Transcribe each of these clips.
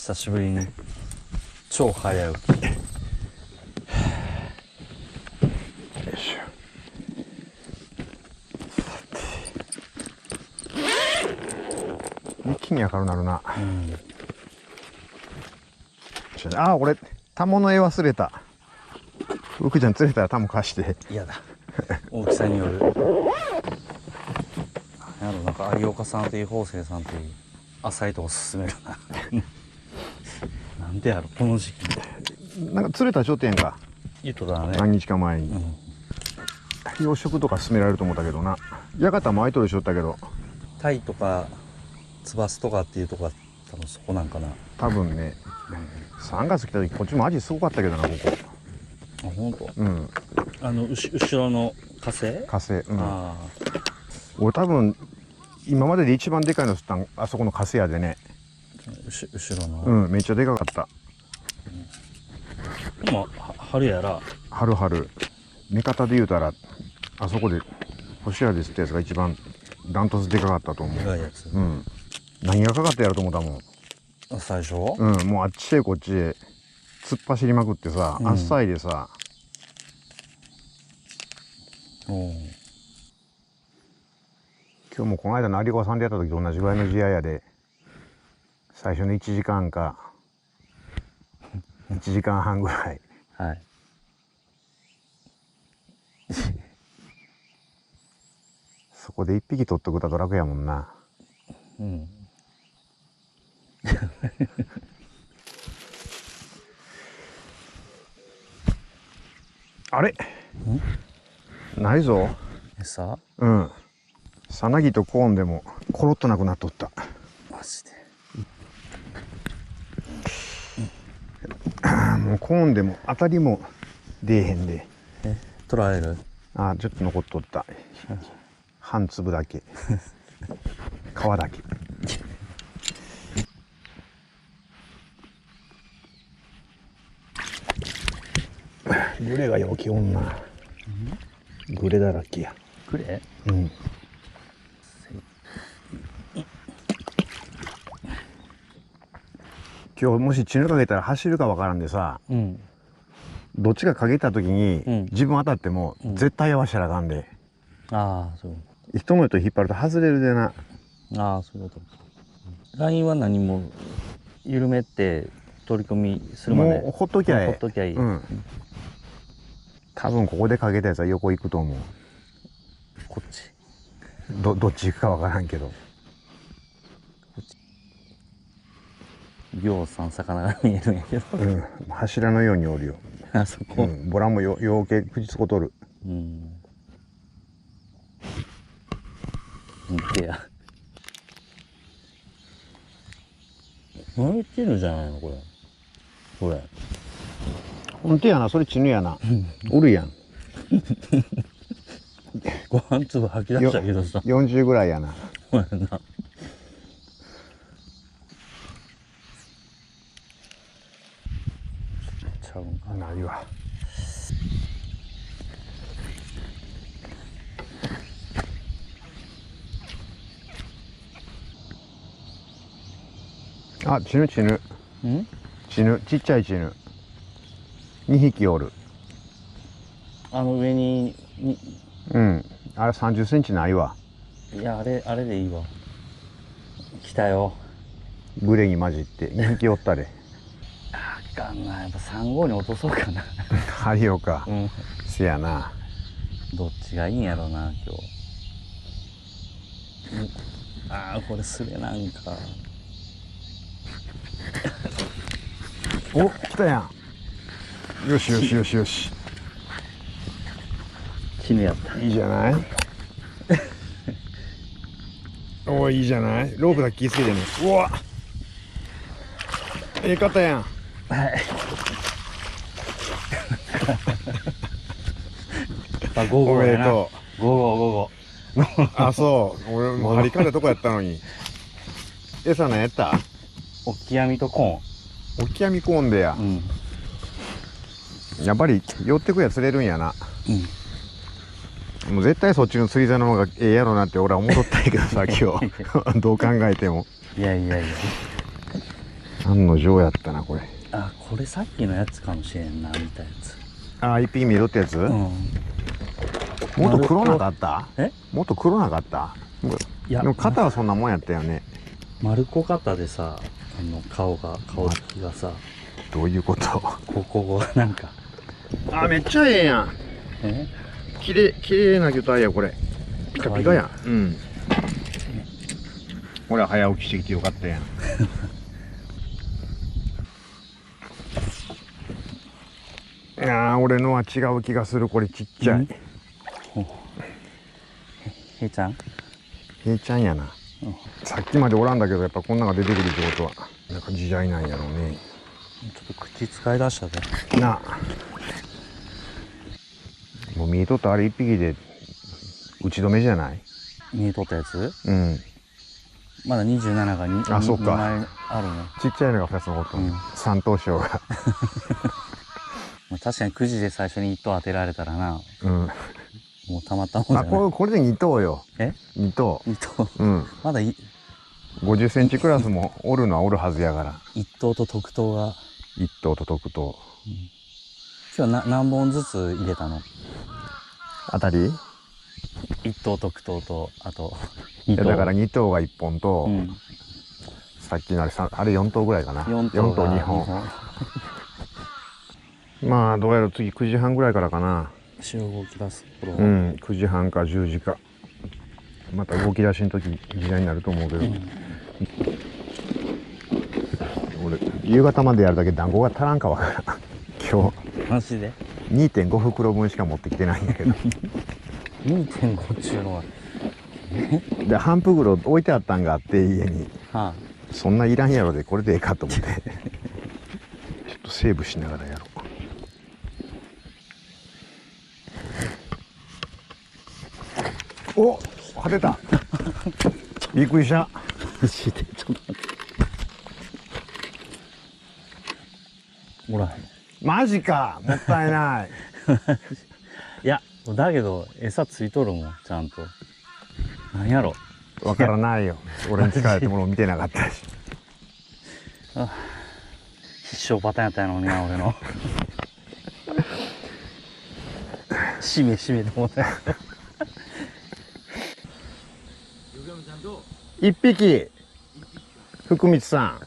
久しぶりに超早起き。よいしょ。一気に明るなるな。ああ、俺タモの絵忘れた。福ちゃん釣れたらタモ貸して。嫌だ。大きさによる。やろ、なんか有岡さんといい方正さんといい浅いとこ進めるな。なんでやろ、この時期。なんか釣れたらちょっとやんか。いいとだね。何日か前に。養殖とか進められると思ったけどな。館も空いとるしょったけど。タイとかツバスとかっていうとこは多分そこなんかな。多分ね。3月来た時こっちもアジすごかったけどな、ここ。あ、本当。うん。後ろの火星。火星。うん。ああ。俺多分今までで一番でかいの釣ったんあそこのカスヤでね。後ろの。うん、めっちゃでかかった。まあ春やら。春目方で言うたらあそこで星屋で釣ったやつが一番ダントツでかかったと思う。でかいやつ。うん。何がかかってやると思ったもん。最初。うん、もうあっちへこっちへ突っ走りまくってさ、あっさいでさ。今日もこの間の有川さんでやった時と同じぐらいの試合やで、最初の1時間か1時間半ぐらい。はい。そこで1匹取っとくたと楽やもんな。うん。あれないぞ。餌。うん。さなぎとコーンでもコロッとなくなっとった。マジで。もうコーンでも当たりも出えへんで。取られる。ああ、ちょっと残っとった。半粒だけ。皮だけ。グレがよき女。グレだらけや。グレ。うん。今日もし血抜かけたら走るかわからんでさ、うん。どっちかかけた時に、自分当たっても、絶対合わしたらあかんで。ああ、そう。一目と引っ張ると外れるでな。ああ、そういうこと。ラインは何も緩めて取り込みするまで。もうほっときゃええ。ほっときゃいい。うん。多分ここでかけたやつは横行くと思う。こっち。どっち行くかわからんけど。ぎょうさん魚が見えるんやけど。うん。柱のようにおるよ。あそこ。うん。ボラもようけ口つこ取る。うん。見てや。泣いてるじゃないのこれ。これ。ほんとやな、それ血ぬやな。おるやん。ご飯粒吐き出したけどさ。40ぐらいやな。ほやな。ちゃうんかな。ないわ。あ、血ぬ。ん？血ぬ、ちっちゃい血ぬ。2匹おる。あの上にうん。あれ30センチないわ。いや、あれでいいわ。来たよ。グレに混じって2匹おったで。あかんな。やっぱ3号に落とそうかな。有岡。うん。せやな。どっちがいいんやろな、今日。ああ、これすれなんか。お、来たやん。よし。絹やった。いいじゃない。おいいじゃない。ロープだけ気付けてね。うわ。ええ方やん。はい。あ、午後やな。午後。あ、そう。俺もう張り替えたとこやったのに。餌何やった？オキアミとコオキアミコーンでや。ーン。うん。やっぱり寄ってくや釣れるんやな。うん。もう絶対そっちの釣り竿の方がええやろなって俺は思っとったんやけどさ、今日。どう考えても。いや。案の定やったなこれ。あ、これさっきのやつかもしれんな、見たやつ。ああ、一匹見るってやつ、うん。もっと黒なかった？え、もっと黒なかった？いや、でも肩はそんなもんやったよね。丸子肩でさ、顔つきがさ、どういうこと？ここがなんか。あ、めっちゃええやん。え、綺麗な魚体やこれ。ピカピカやん。うん。俺は早起きしてきてよかったやん。いやー、俺のは違う気がする。これちっちゃい。へいちゃん。へいちゃんやな。さっきまでおらんだけど、やっぱこんなのが出てくるってことはなんか時代なんやろうね。ちょっと口使い出したで。なあ、もう見えとったあれ一匹で打ち止めじゃない？見えとったやつ？うん。まだ27が 2, あ、そっか。2枚あるね。ちっちゃいのが2つ残ったの。うん、三等賞が。まあ確かにくじで最初に1等当てられたらな、うん。もうたまったもんじゃあ、ない。これで2等よ。え、 2等。 2等。うん。まだ50センチクラスもおるのはおるはずやから。1等と特等が。1等と特等。今日何本ずつ入れたの？あたり？ 1等特等と、あとい2等。やだから2等が1本と、うん、さっきのあれ4等ぐらいかな。4等が2本。まあどうやら次9時半ぐらいからかな。集合き出す頃。うん、9時半か10時か。また動き出しの時時代になると思うけど、俺夕方までやるだけ団子が足らんかわからん。今日マジで 2.5 袋分しか持ってきてないんやけど。2.5 っちゅうのは。で半袋置いてあったんがあって家に、はあ、そんないらんやろでこれでええかと思ってちょっとセーブしながらやろう。お、果てた。びっくりした。マジでちょっと待って。もらえ。マジか、もったいない。いや、だけど餌ついとるもん、ちゃんと。なんやろ。わからないよ。俺に使われてものを見てなかったし。必勝パターンやったんやのにな、俺の。しめと思ったよ。一匹、福光さん。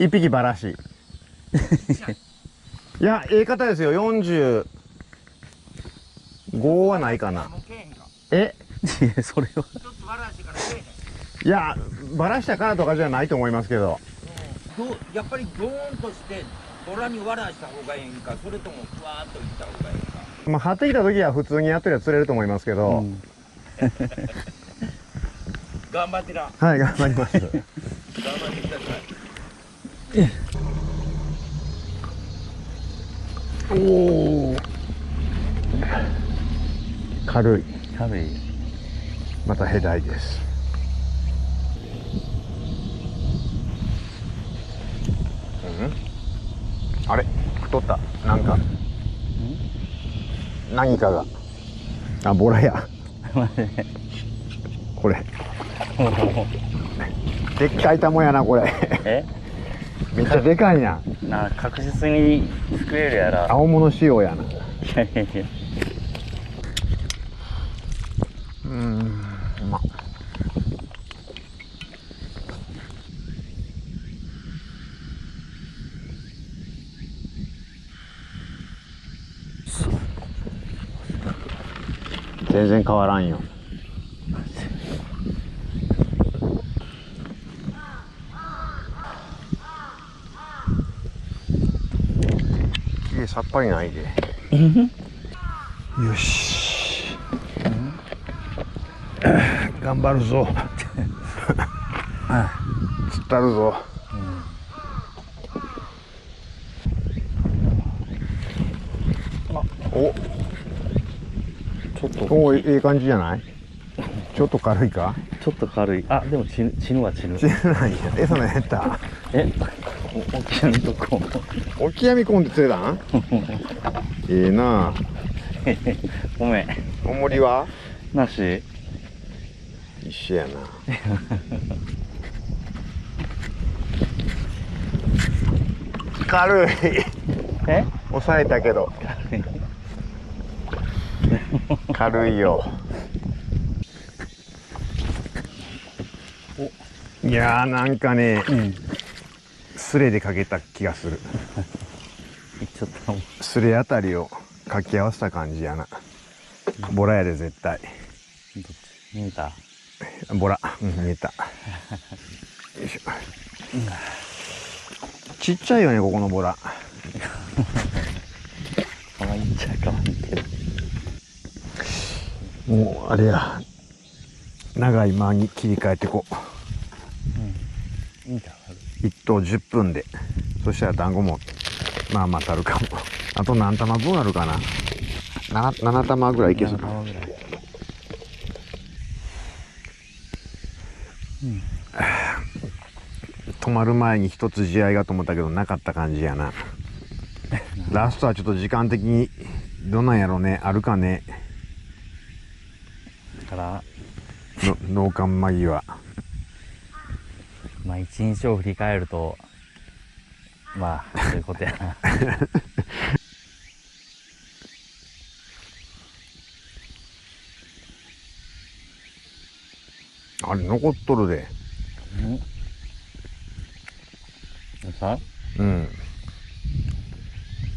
一匹バラシ。いや、ええ方ですよ。45はないかな。え、いや、それは。いや、バラしたからとかじゃないと思いますけど。やっぱりドーンとしてドラに割らした方がいいんか、それともふわーっといった方がいいんか。まあ、張ってきた時は普通にやってりゃ釣れると思いますけど。うん、頑張ってな。はい、頑張ります。頑張ってください。おお。軽い。軽い。またヘダイです。うん、あれ太った。なんか何かが。あ、ボラや。これでっかいタモやなこれ。え、めっちゃでかいな。確実に作れるやら。青物仕様やな。いやいやいや。うまっ。全然変わらんよ。家さっぱりないで。よし。頑張るぞ。釣ったるぞ。お、ちょっとお、ええ感じじゃない？ちょっと軽いか？ちょっと軽い。あ、でも死ぬは死ぬ。知らないや。餌の減った。え、大きなとこ。オキアミコンで釣れたん？ええなあ。ごめん。重りは？なし。一緒やな。軽い。え抑えたけど軽いよ。いやーなんかね、スレでかけた気がする。ちょっとスレあたりを掛け合わせた感じやな。ボラやで絶対。どっち見えた？ボラ、見えた。よいしょ。ちっちゃいよねここのボラ。あんまり言っちゃうかもけど。もうあれや、長い間に切り替えてこう。いいだ1頭10分で。そしたら団子もまあまあたるかも。あと何玉分あるかな。7玉ぐらいいけそう。7玉ぐらい。止まる前に一つ試合がと思ったけどなかった感じやな。ラストはちょっと時間的にどんなんやろうね。あるかね。だから農館間際。まあ一日を振り返るとまあそういうことやな。あれ残っとるで。さうん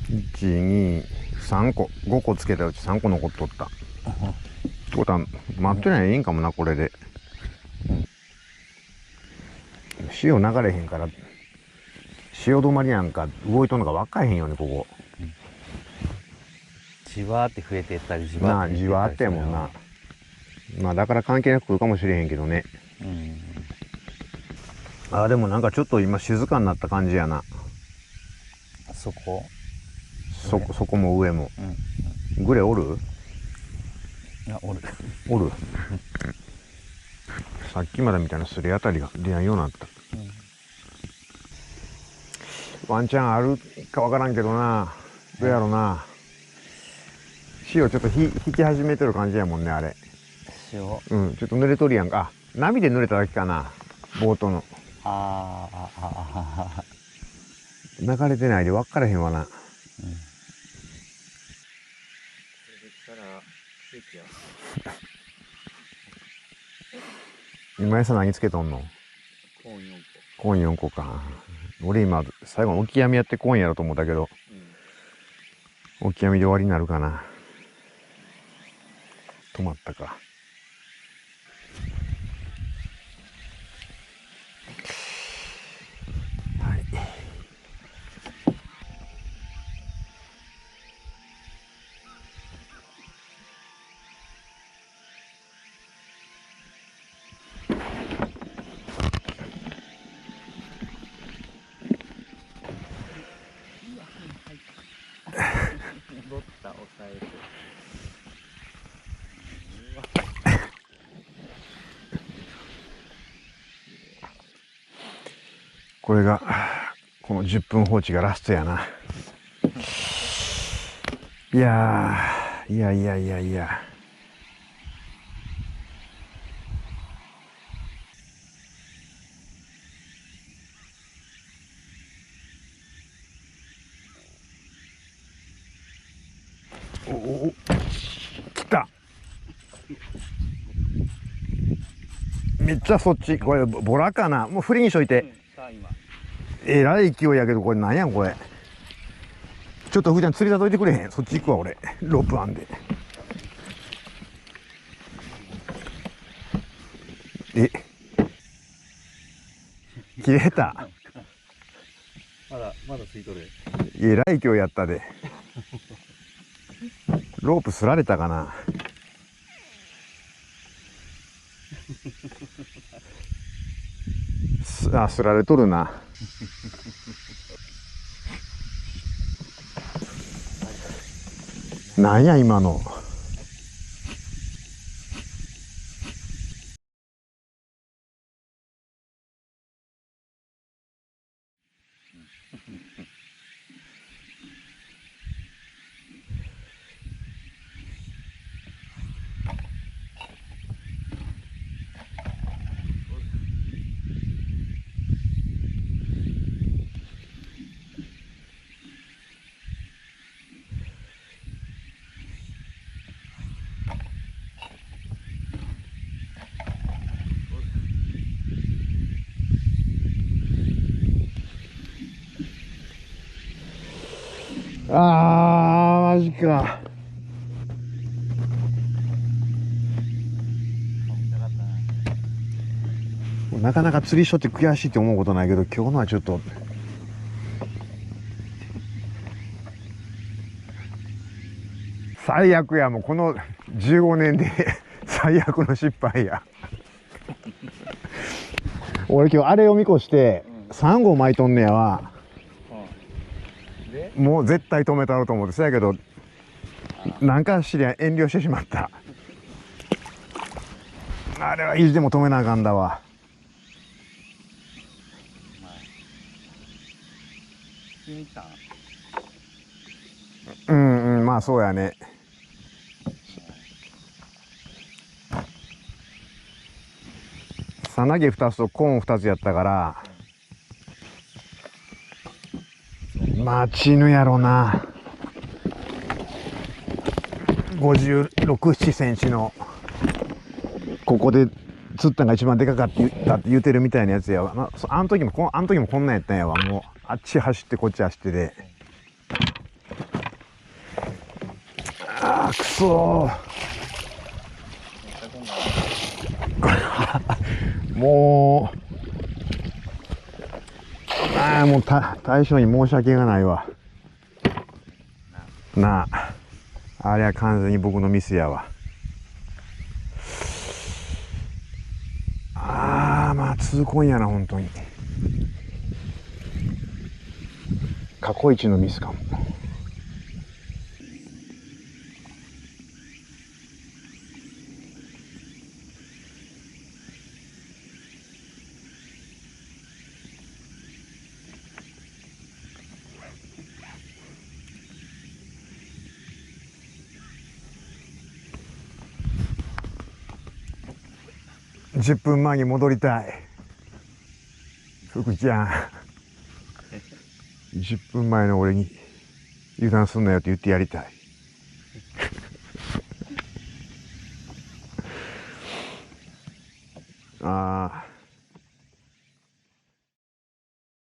1、2、3個5個つけたうち3個残っとった。ってことは待ってないらいいんかもなこれで。潮流れへんから潮止まりなんか動いとんのか分かへんよねここ。じわーって増えていったりじなあわーってじわあってやもんな。まあだから関係なく来るかもしれへんけどね。あでもなんかちょっと今静かになった感じやな。そこそこも上も。グレおる？おる。おる。さっきまでみたいなすれあたりが出やんようになった。ワンチャンあるかわからんけどな。どうやろうな。潮ちょっと引き始めてる感じやもんねあれ。塩。ちょっと濡れとるやんか。波で濡れただけかな。ボートの。流れてないで分からへんわな。今餌何つけとんの？コーン4個か。俺今最後のオキアミやってコーンやろうと思ったけど、オキアミで終わりになるかな。止まったか。はい。これがこの10分放置がラストやな。いやいや。お来た。めっちゃそっち。これボラかな。もう振りにしといて。えらい勢いやけどこれなんやんこれ。ちょっとふーちゃん釣りたといてくれへん。そっち行くわ俺。ロープあんで。切れた。まだついとる。えらい勢いやったで。ロープすられたかな。すられとるな。なんや今の。あーマジか。なかなか釣りしとって悔しいって思うことないけど、今日のはちょっと最悪や。もうこの15年で最悪の失敗や。俺今日あれを見越してサンゴ巻いとんねやわ。もう絶対止めたろうと思って。そやけどなんかしりゃ遠慮してしまった。あれは意地でも止めなあかんだわ。うんうん、まあそうやね。さなぎ2つとコーン2つやったから、まあ血ぬやろな。56、7センチのここで釣ったんが一番でかかったって言うてるみたいなやつやわ。あの時もこんなんやったんやわ。もうあっち走ってこっち走ってで、あーくそーもう大将に申し訳がないわなあ。あれは完全に僕のミスやわ。まあ痛恨やな本当に。過去一のミスかも。10分前に戻りたい。福ちゃん10分前の俺に油断すんなよって言ってやりたい。ああ